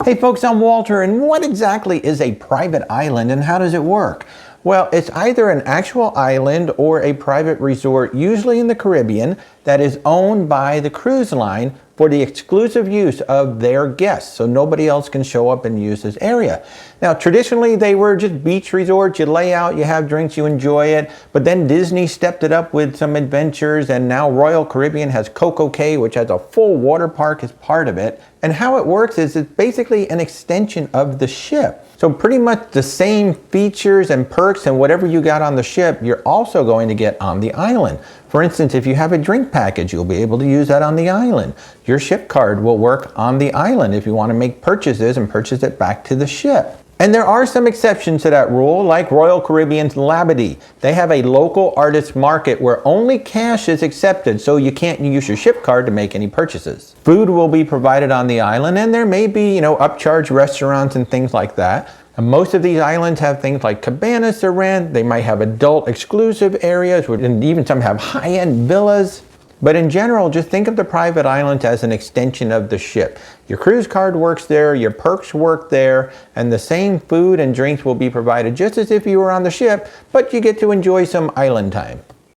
Hey folks, I'm Walter, and what exactly is a private island and how does it work? Well, it's either an actual island or a private resort, usually in the Caribbean, that is owned by the cruise line for the exclusive use of their guests, so nobody else can show up and use this area. Now, traditionally, they were just beach resorts. You lay out, you have drinks, you enjoy it, but then Disney stepped it up with some adventures, and now Royal Caribbean has Coco Cay, which has a full water park as part of it. And how it works is it's basically an extension of the ship. So pretty much the same features and perks and whatever you got on the ship, you're also going to get on the island. For instance, if you have a drink package, you'll be able to use that on the island. Your ship card will work on the island if you want to make purchases and purchase it back to the ship. And there are some exceptions to that rule, like Royal Caribbean's Labadee. They have a local artist market where only cash is accepted, so you can't use your ship card to make any purchases. Food will be provided on the island, and there may be, upcharge restaurants and things like that. And most of these islands have things like cabanas to rent. They might have adult exclusive areas, and even some have high-end villas. But in general, just think of the private island as an extension of the ship. Your cruise card works there, your perks work there, and the same food and drinks will be provided just as if you were on the ship, but you get to enjoy some island time.